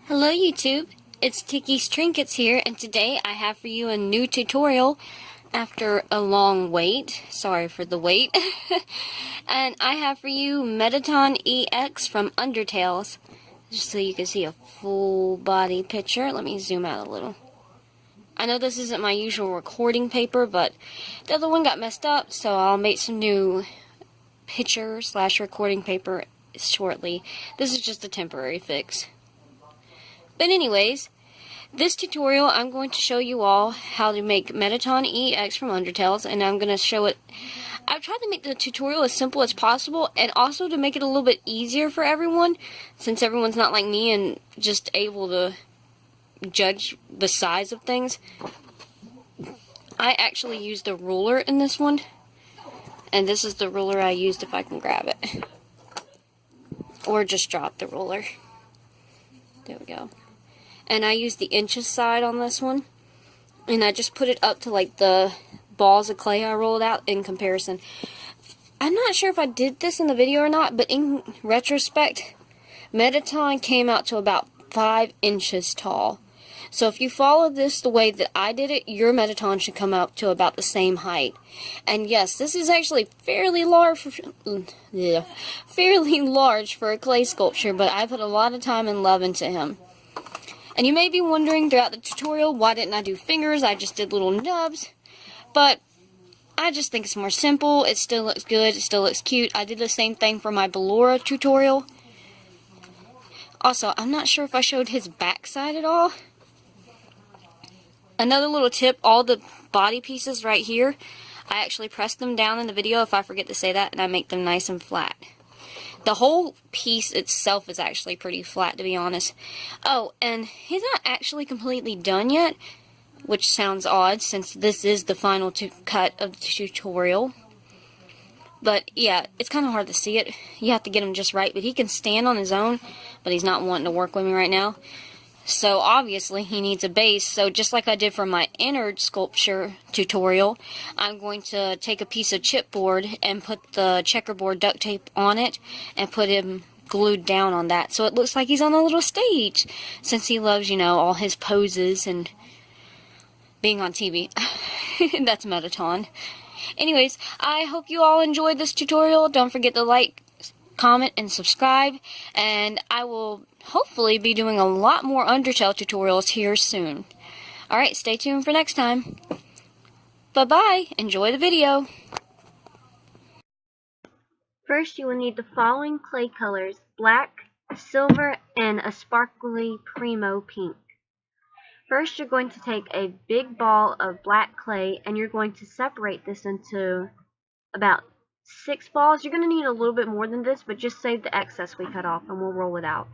Hello YouTube, it's Tiki's Trinkets here, and today I have for you a new tutorial after a long wait. Sorry for the wait. And I have for you Mettaton Ex from Undertale, just so you can see a full body picture. Let me zoom out a little. I know this isn't my usual recording paper, but the other one got messed up, so I'll make some new picture / recording paper shortly. This is just a temporary fix. But anyways, this tutorial I'm going to show you all how to make Mettaton Ex from Undertale, and I'm going to show it. I've tried to make the tutorial as simple as possible, and also to make it a little bit easier for everyone, since everyone's not like me and just able to judge the size of things. I actually used a ruler in this one, and this is the ruler I used if I can grab it. Or just drop the ruler. There we go. And I used the inches side on this one, and I just put it up to like the balls of clay I rolled out in comparison. I'm not sure if I did this in the video or not, but in retrospect, Mettaton came out to about 5 inches tall. So if you follow this the way that I did it, your Mettaton should come up to about the same height. And yes, this is actually fairly large for a clay sculpture, but I put a lot of time and love into him. And you may be wondering throughout the tutorial, why didn't I do fingers? I just did little nubs. But I just think it's more simple. It still looks good. It still looks cute. I did the same thing for my Ballora tutorial. Also, I'm not sure if I showed his backside at all. Another little tip, all the body pieces right here, I actually press them down in the video if I forget to say that, and I make them nice and flat. The whole piece itself is actually pretty flat, to be honest. Oh, and he's not actually completely done yet, which sounds odd since this is the final cut of the tutorial. But yeah, it's kind of hard to see it. You have to get him just right, but he can stand on his own, but he's not wanting to work with me right now. So obviously he needs a base, so just like I did for my innard sculpture tutorial, I'm going to take a piece of chipboard and put the checkerboard duct tape on it and put him glued down on that, so it looks like he's on a little stage, since he loves, you know, all his poses and being on TV. That's Mettaton. Anyways, I hope you all enjoyed this tutorial. Don't forget to like, comment, and subscribe, and I will hopefully be doing a lot more Undertale tutorials here soon. Alright, stay tuned for next time. Bye-bye. Enjoy the video. First, you will need the following clay colors: black, silver, and a sparkly primo pink. First, you're going to take a big ball of black clay, and you're going to separate this into about 6 balls. You're going to need a little bit more than this, but just save the excess we cut off, and we'll roll it out.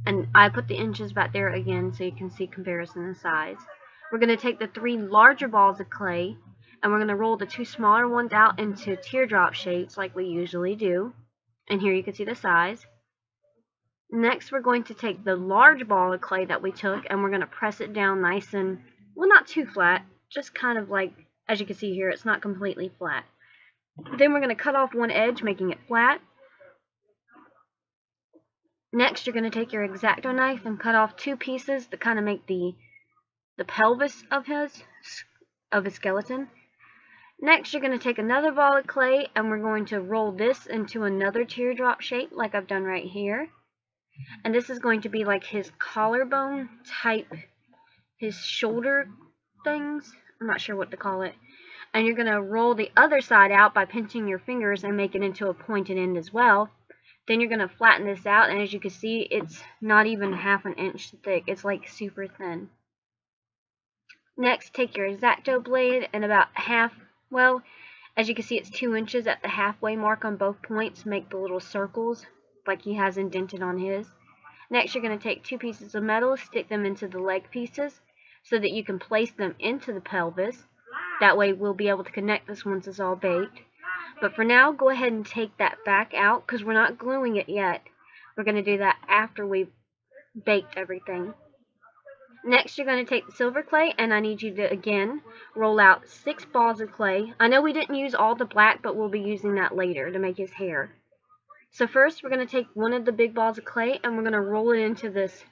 And I put the inches back there again so you can see comparison in size. We're going to take the 3 larger balls of clay, and we're going to roll the 2 smaller ones out into teardrop shapes like we usually do. And here you can see the size. Next, we're going to take the large ball of clay that we took, and we're going to press it down nice and, well, not too flat, just kind of like, as you can see here, it's not completely flat. Then we're going to cut off one edge, making it flat. Next, you're going to take your X-Acto knife and cut off 2 pieces to kind of make the pelvis of his skeleton. Next, you're going to take another ball of clay, and we're going to roll this into another teardrop shape like I've done right here. And this is going to be like his collarbone type, his shoulder things. I'm not sure what to call it. And you're going to roll the other side out by pinching your fingers and make it into a pointed end as well. Then you're going to flatten this out, and as you can see, it's not even half an inch thick. It's like super thin. Next, take your X-Acto blade and about half, well, as you can see, it's 2 inches at the halfway mark on both points. Make the little circles like he has indented on his. Next, you're going to take 2 pieces of metal, stick them into the leg pieces so that you can place them into the pelvis. That way we'll be able to connect this once it's all baked. But for now, go ahead and take that back out because we're not gluing it yet. We're going to do that after we've baked everything. Next, you're going to take the silver clay, and I need you to, again, roll out 6 balls of clay. I know we didn't use all the black, but we'll be using that later to make his hair. So first, we're going to take one of the big balls of clay, and we're going to roll it into this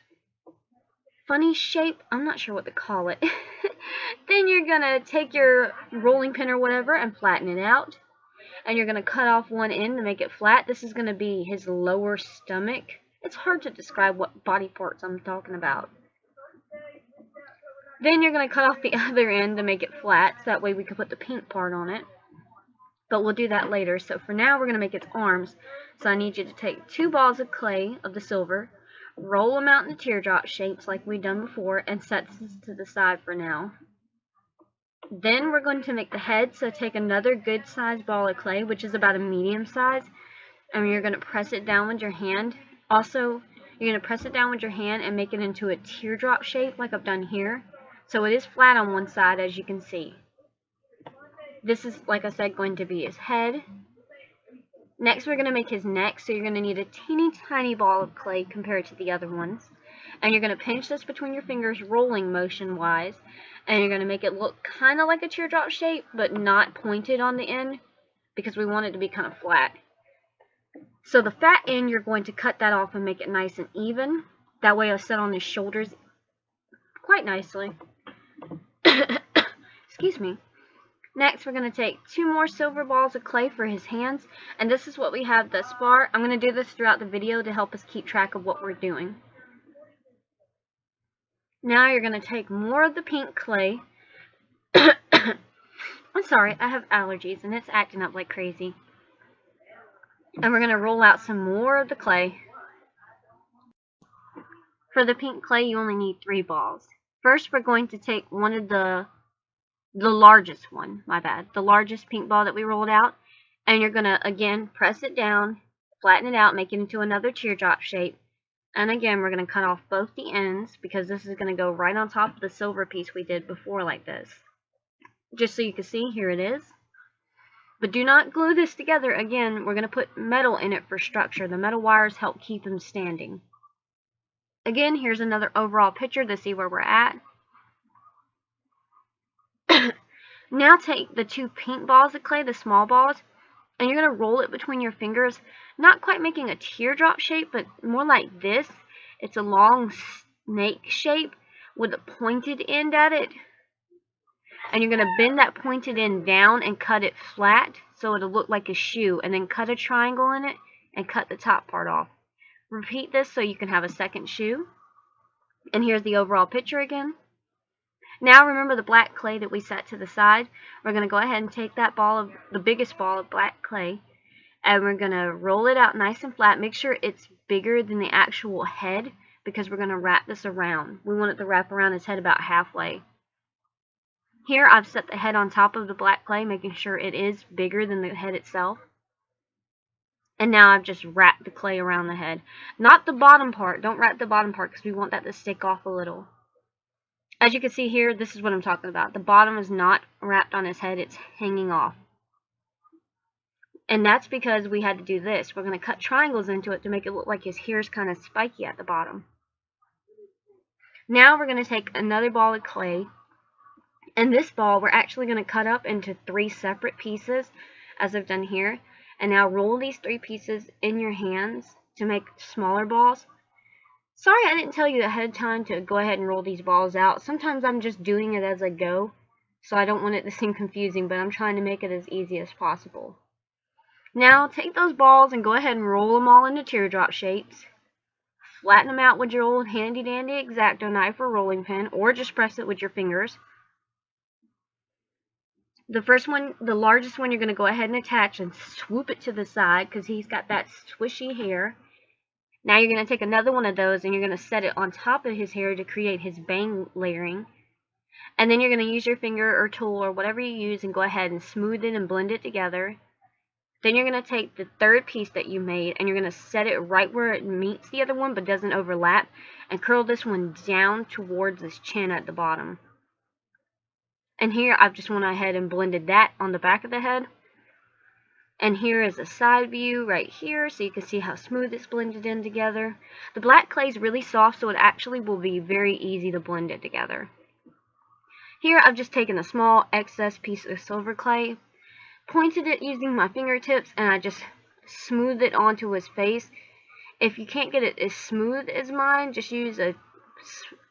funny shape. I'm not sure what to call it. Then you're going to take your rolling pin or whatever and flatten it out. And you're going to cut off one end to make it flat. This is going to be his lower stomach. It's hard to describe what body parts I'm talking about. Then you're going to cut off the other end to make it flat, so that way we can put the pink part on it. But we'll do that later. So for now, we're going to make its arms. So I need you to take 2 balls of clay of the silver, roll them out in the teardrop shapes like we've done before, and set this to the side for now. Then we're going to make the head, so take another good sized ball of clay, which is about a medium size, and you're going to press it down with your hand. Also, you're going to press it down with your hand and make it into a teardrop shape like I've done here. So it is flat on one side, as you can see. This is, like I said, going to be his head. Next, we're going to make his neck, so you're going to need a teeny tiny ball of clay compared to the other ones. And you're going to pinch this between your fingers, rolling motion-wise. And you're going to make it look kind of like a teardrop shape, but not pointed on the end, because we want it to be kind of flat. So the fat end, you're going to cut that off and make it nice and even. That way it'll sit on his shoulders quite nicely. Excuse me. Next, we're going to take 2 more silver balls of clay for his hands. And this is what we have thus far. I'm going to do this throughout the video to help us keep track of what we're doing. Now you're going to take more of the pink clay. I'm sorry, I have allergies and it's acting up like crazy. And we're going to roll out some more of the clay. For the pink clay, you only need 3 balls. First, we're going to take one of the largest one, the largest pink ball that we rolled out. And you're going to, again, press it down, flatten it out, make it into another teardrop shape. And again, we're going to cut off both the ends, because this is going to go right on top of the silver piece we did before like this. Just so you can see, here it is. But do not glue this together. Again, we're going to put metal in it for structure. The metal wires help keep them standing. Again, here's another overall picture to see where we're at. Now take the 2 pink balls of clay, the small balls, and you're going to roll it between your fingers, not quite making a teardrop shape, but more like this. It's a long snake shape with a pointed end at it. And you're going to bend that pointed end down and cut it flat so it'll look like a shoe, and then cut a triangle in it and cut the top part off. Repeat this so you can have a second shoe. And here's the overall picture again. Now remember the black clay that we set to the side. We're going to go ahead and take that ball of the biggest ball of black clay, and we're going to roll it out nice and flat. Make sure it's bigger than the actual head, because we're going to wrap this around. We want it to wrap around his head about halfway. Here I've set the head on top of the black clay, making sure it is bigger than the head itself. And now I've just wrapped the clay around the head. Not the bottom part. Don't wrap the bottom part, because we want that to stick off a little. As you can see here, this is what I'm talking about. The bottom is not wrapped on his head, it's hanging off. And that's because we had to do this. We're going to cut triangles into it to make it look like his hair is kind of spiky at the bottom. Now we're going to take another ball of clay. And this ball we're actually going to cut up into 3 separate pieces, as I've done here. And now roll these 3 pieces in your hands to make smaller balls. Sorry I didn't tell you ahead of time to go ahead and roll these balls out. Sometimes I'm just doing it as I go, so I don't want it to seem confusing, but I'm trying to make it as easy as possible. Now take those balls and go ahead and roll them all into teardrop shapes. Flatten them out with your old handy dandy X-Acto knife or rolling pin, or just press it with your fingers. The first one, the largest one, you're going to go ahead and attach and swoop it to the side, because he's got that swishy hair. Now you're going to take another one of those and you're going to set it on top of his hair to create his bang layering. And then you're going to use your finger or tool or whatever you use and go ahead and smooth it and blend it together. Then you're going to take the third piece that you made and you're going to set it right where it meets the other one but doesn't overlap, and curl this one down towards his chin at the bottom. And here I've just went ahead and blended that on the back of the head. And here is a side view right here, so you can see how smooth it's blended in together. The black clay is really soft, so it actually will be very easy to blend it together. Here I've just taken a small excess piece of silver clay, pointed it using my fingertips, and I just smoothed it onto his face. If you can't get it as smooth as mine, just use a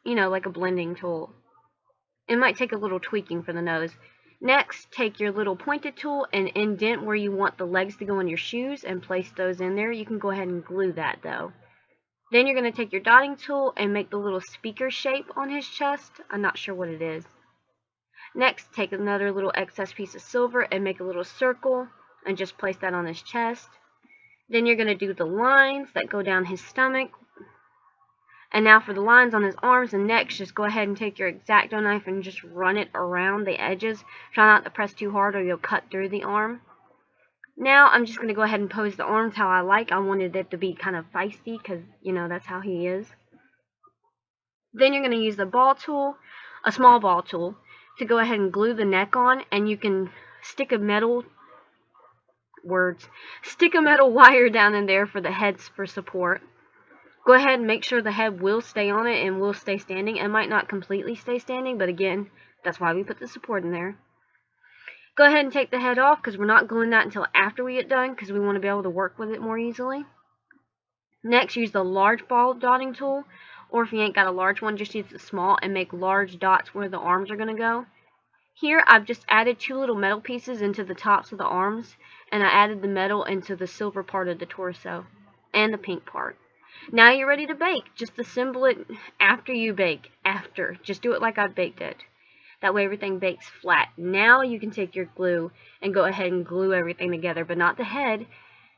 you know, like a blending tool. It might take a little tweaking for the nose. Next, take your little pointed tool and indent where you want the legs to go in your shoes and place those in there. You can go ahead and glue that though. Then you're going to take your dotting tool and make the little speaker shape on his chest. I'm not sure what it is. Next, take another little excess piece of silver and make a little circle and just place that on his chest. Then you're going to do the lines that go down his stomach. And now for the lines on his arms and neck, just go ahead and take your X-Acto knife and just run it around the edges. Try not to press too hard or you'll cut through the arm. Now I'm just going to go ahead and pose the arms how I like. I wanted it to be kind of feisty because, you know, that's how he is. Then you're going to use the ball tool, a small ball tool, to go ahead and glue the neck on. And you can stick a metal wire down in there for the heads for support. Go ahead and make sure the head will stay on it and will stay standing. It might not completely stay standing, but again, that's why we put the support in there. Go ahead and take the head off because we're not gluing that until after we get done because we want to be able to work with it more easily. Next, use the large ball dotting tool, or if you ain't got a large one, just use the small and make large dots where the arms are going to go. Here, I've just added 2 little metal pieces into the tops of the arms, and I added the metal into the silver part of the torso and the pink part. Now you're ready to bake. Just assemble it after you bake. Just do it like I baked it. That way everything bakes flat. Now you can take your glue and go ahead and glue everything together, but not the head,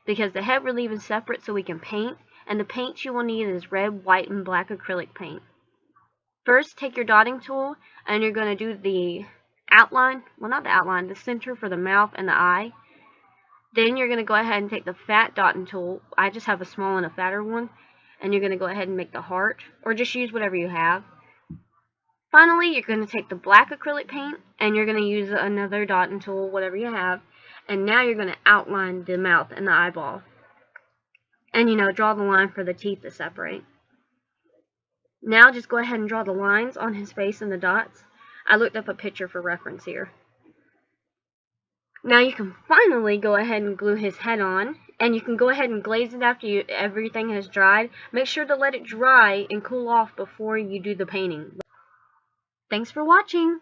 because the head we're leaving separate so we can paint, and the paint you will need is red, white, and black acrylic paint. First, take your dotting tool, and you're going to do the outline, well not the outline, the center for the mouth and the eye. Then you're going to go ahead and take the fat dotting tool. I just have a small and a fatter one. And you're going to go ahead and make the heart, or just use whatever you have. Finally, you're going to take the black acrylic paint, and you're going to use another dotting tool, whatever you have. And now you're going to outline the mouth and the eyeball. And, you know, draw the line for the teeth to separate. Now just go ahead and draw the lines on his face and the dots. I looked up a picture for reference here. Now you can finally go ahead and glue his head on, and you can go ahead and glaze it after everything has dried. Make sure to let it dry and cool off before you do the painting. Thanks for watching!